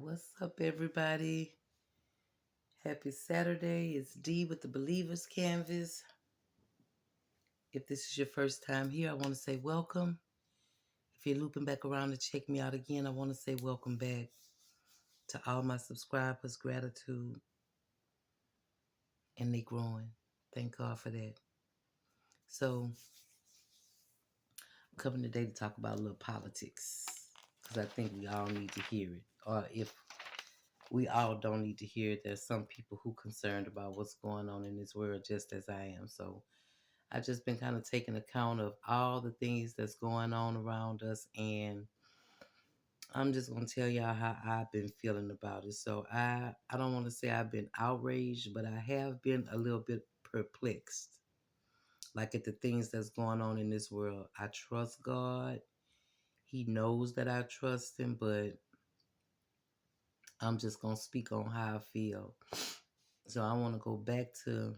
What's up, everybody? Happy Saturday. It's D with the Believers Canvas. If this is your first time here, I want to say welcome. If you're looping back around to check me out again, I want to say welcome back to all my subscribers. Gratitude, and they growing. Thank God for that. So, I'm coming today to talk about a little politics because I think we all need to hear it. Or if we all don't need to hear it, there's some people who concerned about what's going on in this world just as I am. So, I just been kind of taking account of all the things that's going on around us, and I'm just gonna tell y'all how I've been feeling about it. So I don't want to say I've been outraged, but I have been a little bit perplexed, like at the things that's going on in this world. I trust God. He knows that I trust Him, but I'm just gonna speak on how I feel. So I want to go back to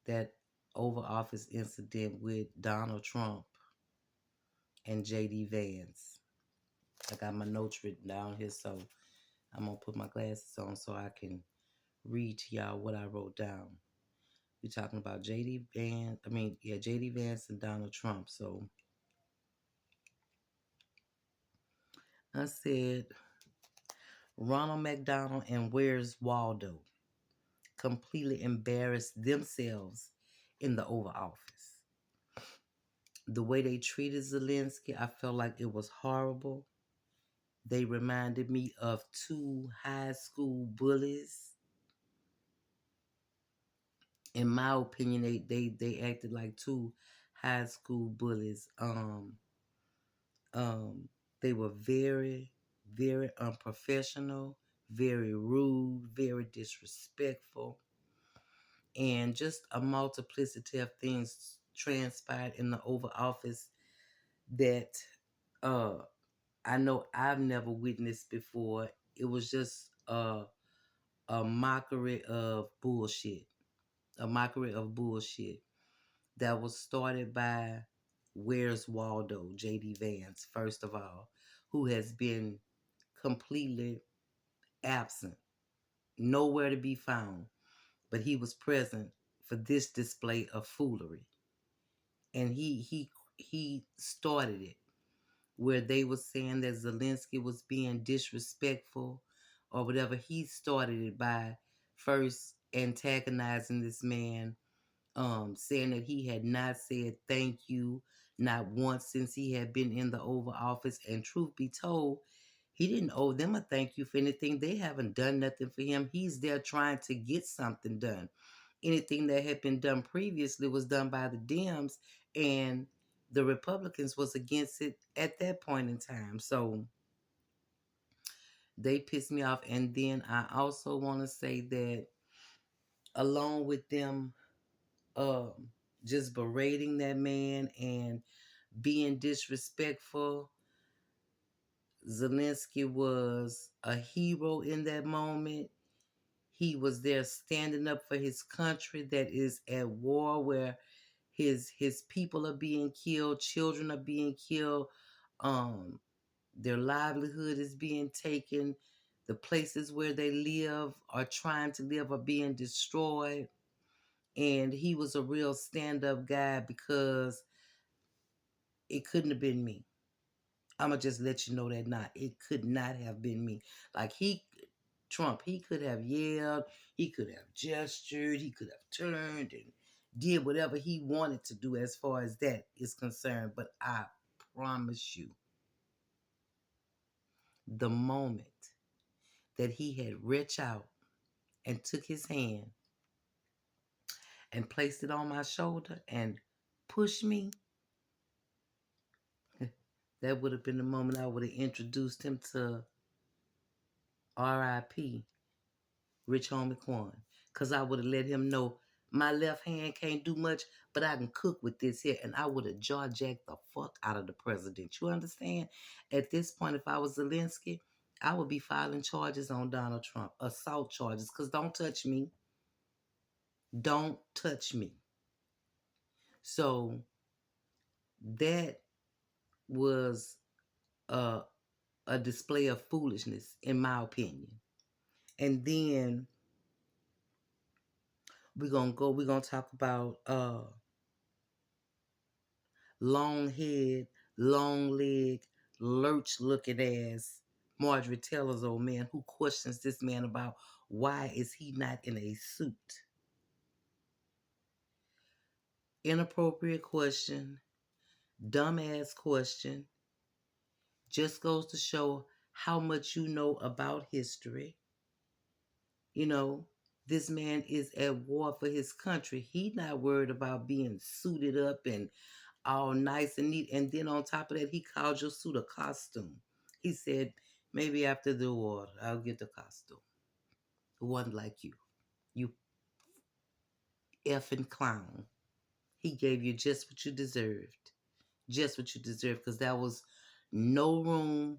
that Oval Office incident with Donald Trump and JD Vance. I got my notes written down here, so I'm gonna put my glasses on so I can read to y'all what I wrote down. We're talking about JD Vance and Donald Trump. So I said Ronald McDonald and Where's Waldo completely embarrassed themselves in the Oval Office. The way they treated Zelensky, I felt like it was horrible. They reminded me of two high school bullies. In my opinion, they acted like two high school bullies. Um, they were very, very unprofessional, very rude, very disrespectful, and just a multiplicity of things transpired in the Oval Office that uh I know I've never witnessed before. It was just a mockery of bullshit. A mockery of bullshit that was started by Where's Waldo, JD Vance, first of all, who has been completely absent, nowhere to be found, but he was present for this display of foolery. And he started it where they were saying that Zelensky was being disrespectful or whatever. He started it by first antagonizing this man, saying that he had not said thank you not once since he had been in the Oval Office. And truth be told, he didn't owe them a thank you for anything. They haven't done nothing for him. He's there trying to get something done. Anything that had been done previously was done by the Dems, and the Republicans was against it at that point in time. So they pissed me off. And then I also want to say that along with them um, just berating that man and being disrespectful, Zelensky was a hero in that moment. He was there standing up for his country that is at war, where his people are being killed, children are being killed, um, their livelihood is being taken, the places where they live are trying to live are being destroyed. And he was a real stand-up guy because it couldn't have been me. I'm going to just let you know that now. It could not have been me. Like Trump, he could have yelled, he could have gestured, he could have turned and did whatever he wanted to do as far as that is concerned. But I promise you, the moment that he had reached out and took his hand and placed it on my shoulder and pushed me, that would have been the moment I would have introduced him to R.I.P. Rich Homie Quan. Because I would have let him know my left hand can't do much, but I can cook with this here. And I would have jaw-jacked the fuck out of the president. You understand? At this point, if I was Zelensky, I would be filing charges on Donald Trump. Assault charges. Because don't touch me. Don't touch me. So that was a display of foolishness, in my opinion. And then we're gonna talk about long head, long leg, lurch looking ass Marjorie Taylor's old man, who questions this man about why is he not in a suit. Inappropriate question, dumbass question, just goes to show how much you know about history. You know, this man is at war for his country. He not worried about being suited up and all nice and neat. And then on top of that, he called your suit a costume. He said, maybe after the war, I'll get the costume. It wasn't like you. You effing clown. He gave you just what you deserved. Just what you deserved, because there was no room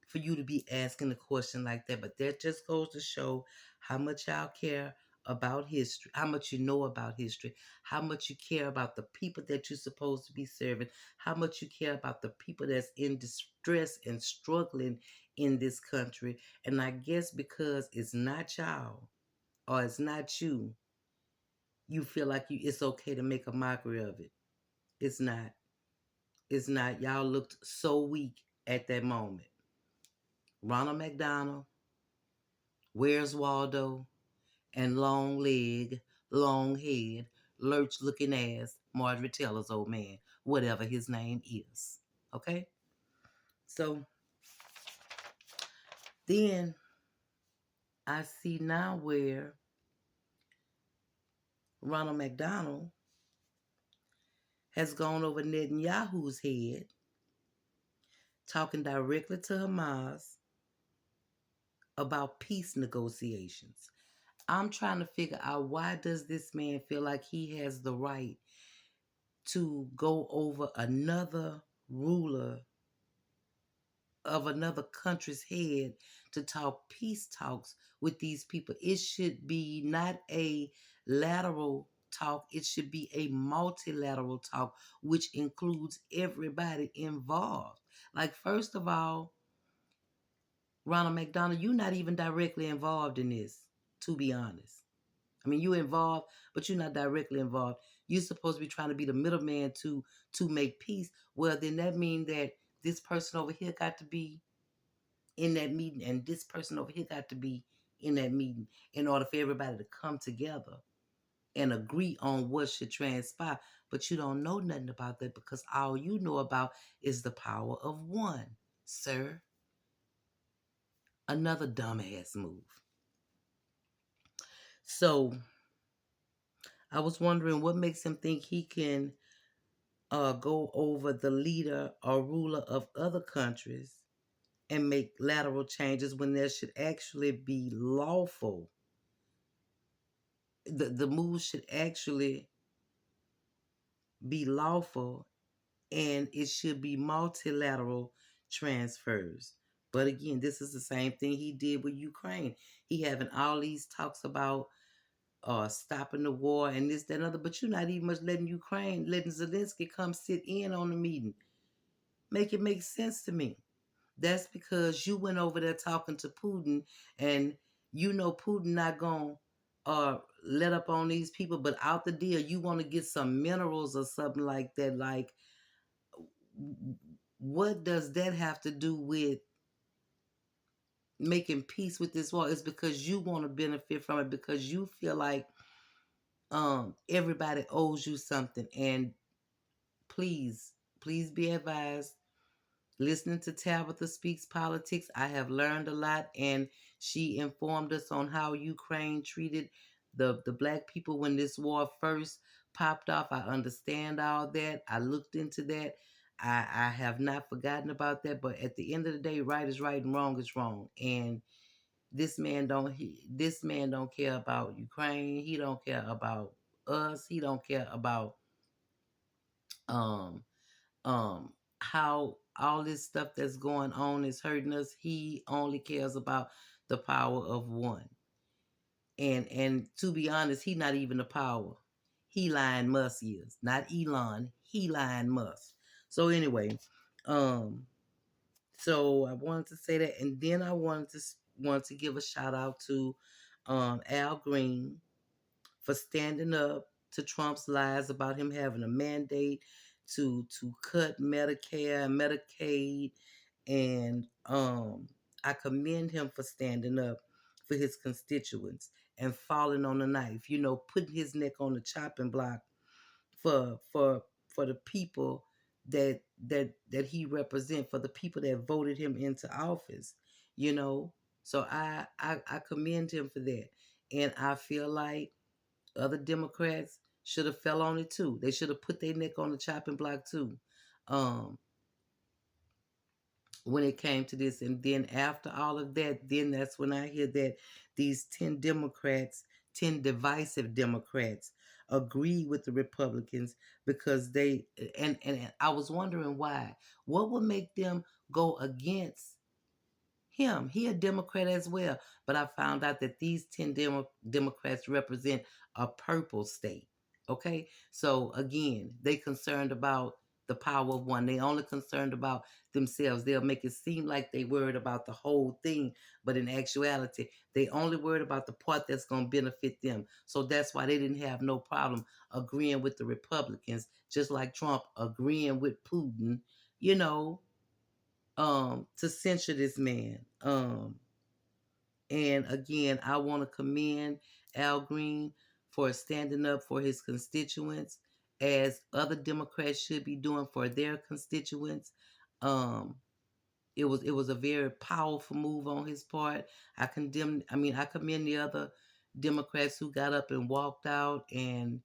for you to be asking a question like that. But that just goes to show how much y'all care about history, how much you know about history, how much you care about the people that you're supposed to be serving, how much you care about the people that's in distress and struggling in this country. And I guess because it's not y'all or it's not you, you feel like it's okay to make a mockery of it. It's not. It's not. Y'all looked so weak at that moment. Ronald McDonald, Where's Waldo, and long leg, long head, lurch looking ass Marjorie Taylor's old man, whatever his name is. Okay? So then I see now where Ronald McDonald has gone over Netanyahu's head, talking directly to Hamas about peace negotiations. I'm trying to figure out, why does this man feel like he has the right to go over another ruler of another country's head to talk peace talks with these people? It should be not a lateral talk, it should be a multilateral talk, which includes everybody involved. Like, first of all, Ronald McDonald, you're not even directly involved in this, to be honest. I mean, you involved, but you're not directly involved. You're supposed to be trying to be the middleman to make peace. Well, then that means that this person over here got to be in that meeting, and this person over here got to be in that meeting in order for everybody to come together and agree on what should transpire. But you don't know nothing about that, because all you know about is the power of one, sir. Another dumbass move. So I was wondering what makes him think he can go over the leader or ruler of other countries and make lateral changes when there should actually be lawful. The move should actually be lawful, and it should be multilateral transfers. But again, this is the same thing he did with Ukraine. He having all these talks about stopping the war and this, that, and other, but you're not even much letting Zelensky come sit in on the meeting. Make it make sense to me. That's because you went over there talking to Putin, and you know Putin not going to let up on these people, but out the deal, you want to get some minerals or something like that. Like, what does that have to do with making peace with this war? It's because you want to benefit from it, because you feel like everybody owes you something. And please be advised, listening to Tabitha Speaks Politics, I have learned a lot, and she informed us on how Ukraine treated the black people when this war first popped off. I understand all that. I looked into that. I have not forgotten about that. But at the end of the day, right is right and wrong is wrong. And this man don't care about Ukraine. He don't care about us. He don't care about um how all this stuff that's going on is hurting us. He only cares about the power of one. And to be honest, he not even the power. Elon Musk is. Not Elon. Elon Musk. So anyway, um, So I wanted to say that, and then I want to give a shout out to Al Green for standing up to Trump's lies about him having a mandate to cut Medicare and Medicaid, and I commend him for standing up for his constituents and falling on the knife, putting his neck on the chopping block for for for the people that he represent, for the people that voted him into office, you know. So I commend him for that, and I feel like other Democrats should have fell on it too. They should have put their neck on the chopping block too. Um, when it came to this. And then after all of that, then that's when I hear that these 10 Democrats, 10 divisive Democrats, agree with the Republicans because and I was wondering why. What would make them go against him? He a Democrat as well. But I found out that these 10 Democrats represent a purple state. Okay? So again, they concerned about the power of one. They only concerned about themselves. They'll make it seem like they worried about the whole thing, but in actuality, they only worried about the part that's going to benefit them. So that's why they didn't have no problem agreeing with the Republicans, just like Trump agreeing with Putin, you know, to censure this man. And again, I want to commend Al Green for standing up for his constituents, as other Democrats should be doing for their constituents. Um, it was a very powerful move on his part. I commend the other Democrats who got up and walked out, and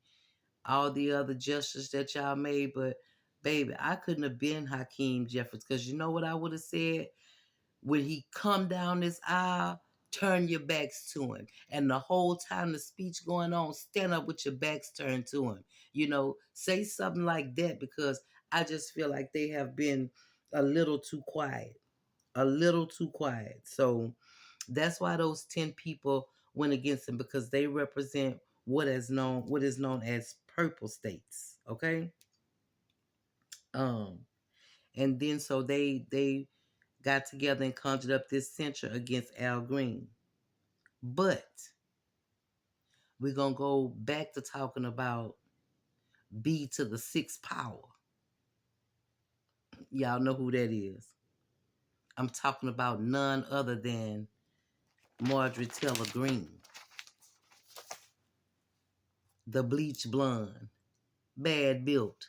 all the other gestures that y'all made. But baby, I couldn't have been Hakeem Jeffries, because you know what I would have said? When he come down this aisle, turn your backs to him. And the whole time the speech going on, stand up with your backs turned to him. Say something like that, because I just feel like they have been a little too quiet. A little too quiet. So that's why those 10 people went against him, because they represent what is known as purple states. Okay? Um, and then so they got together and conjured up this censure against Al Green. But we're going to go back to talking about B to the sixth power. Y'all know who that is. I'm talking about none other than Marjorie Taylor Greene, the bleach blonde, bad built,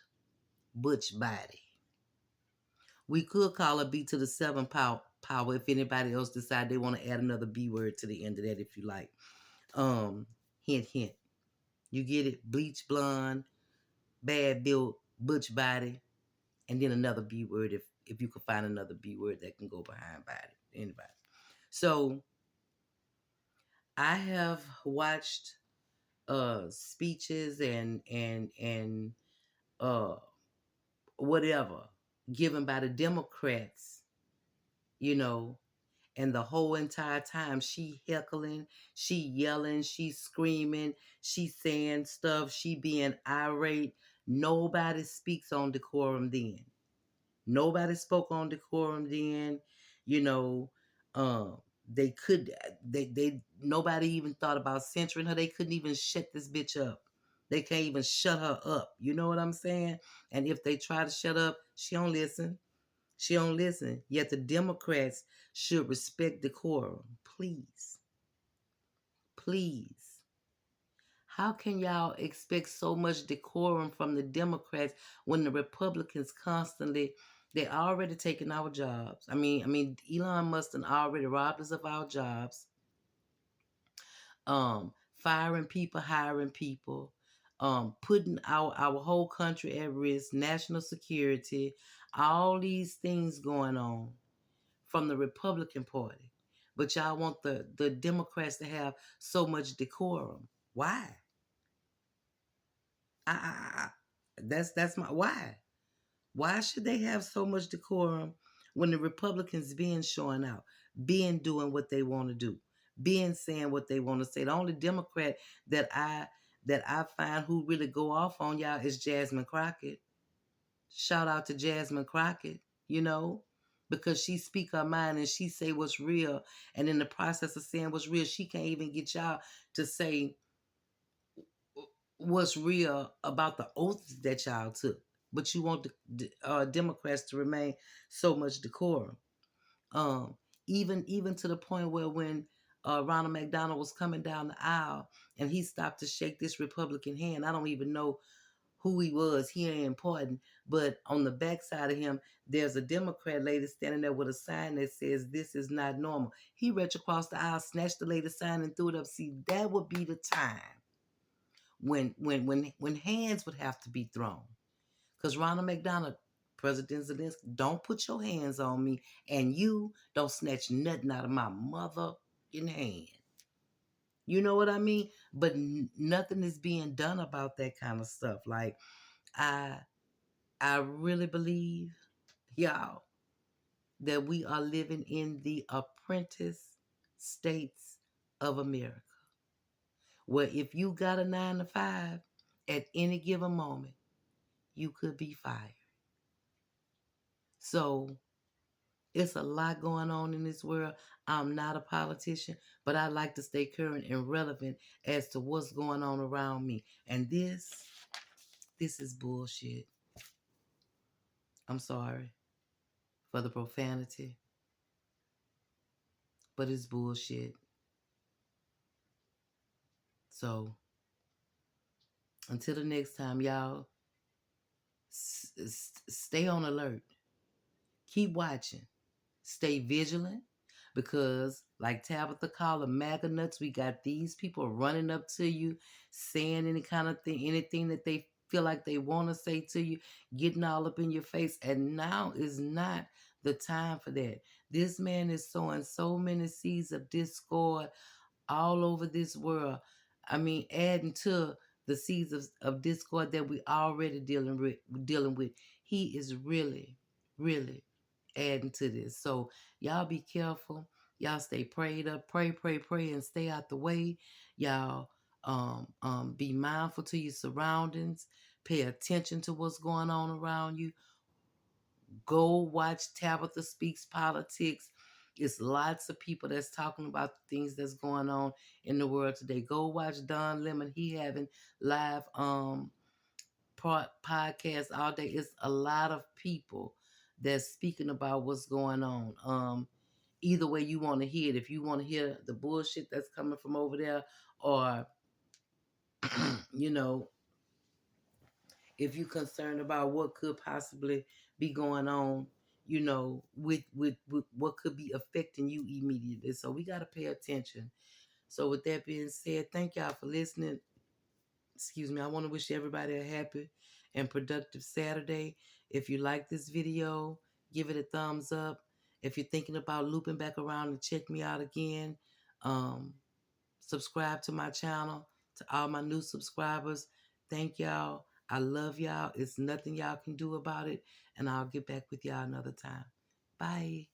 butch body. We could call her B to the seventh power if anybody else decide they want to add another B word to the end of that, if you like. Hint, hint. You get it? Bleach blonde, bad built, butch body, and then another B word if you could find another B word that can go behind body. Anybody. So I have watched speeches and uh whatever given by the Democrats, you know, and the whole entire time she heckling, she yelling, she screaming, she saying stuff, she being irate. Nobody speaks on decorum then. Nobody spoke on decorum then. You know, um, they nobody even thought about censoring her. They couldn't even shut this bitch up. They can't even shut her up. You know what I'm saying? And if they try to shut up, she don't listen. She don't listen. Yet the Democrats should respect decorum. Please. Please. How can y'all expect so much decorum from the Democrats when the Republicans constantly, they're already taking our jobs? Elon Musk already robbed us of our jobs. Firing people, hiring people, putting our whole country at risk, national security, all these things going on from the Republican Party. But y'all want the Democrats to have so much decorum. Why? I that's my why. Why should they have so much decorum when the Republicans being showing out, being doing what they want to do, being saying what they want to say? The only Democrat that I find who really go off on y'all is Jasmine Crockett. Shout out to Jasmine Crockett, you know. because she speak her mind and she say what's real, and in the process of saying what's real, she can't even get y'all to say what's real about the oaths that y'all took. But you want the Democrats to remain so much decorum. Um, even to the point where when Ronald McDonald was coming down the aisle and he stopped to shake this Republican hand, I don't even know who he was. He ain't important. But on the backside of him, there's a Democrat lady standing there with a sign that says, "This is not normal." He reached across the aisle, snatched the lady's sign, and threw it up. See, that would be the time when hands would have to be thrown. Because Ronald McDonald, President Zelensky, don't put your hands on me, and you don't snatch nothing out of my mother in hand. You know what I mean? But nothing is being done about that kind of stuff. Like I I really believe, y'all, that we are living in the apprentice states of America, where if you got a 9 to 5, at any given moment, you could be fired. So it's a lot going on in this world. I'm not a politician, but I like to stay current and relevant as to what's going on around me. And this is bullshit. I'm sorry for the profanity, but it's bullshit. So until the next time, y'all, stay on alert. Keep watching. Stay vigilant, because like Tabitha called them MAGA nuts, we got these people running up to you, saying any kind of thing, anything that they feel like they want to say to you, getting all up in your face. And now is not the time for that. This man is sowing so many seeds of discord all over this world. I mean, adding to the seeds of discord that we already dealing with. He is really, really adding to this. So y'all be careful. Y'all stay prayed up, pray, and stay out the way. Y'all be mindful to your surroundings. Pay attention to what's going on around you. Go watch Tabitha Speaks Politics. It's lots of people that's talking about the things that's going on in the world today. Go watch Don Lemon. He having live podcasts all day. It's a lot of people that's speaking about what's going on. Either way you want to hear it. If you want to hear the bullshit that's coming from over there, or you know, if you're concerned about what could possibly be going on, with what could be affecting you immediately. So we got to pay attention. So with that being said, thank y'all for listening. Excuse me. I want to wish everybody a happy and productive Saturday. If you like this video, give it a thumbs up. If you're thinking about looping back around and check me out again, um, subscribe to my channel. To all my new subscribers, thank y'all. I love y'all. It's nothing y'all can do about it. And I'll get back with y'all another time. Bye.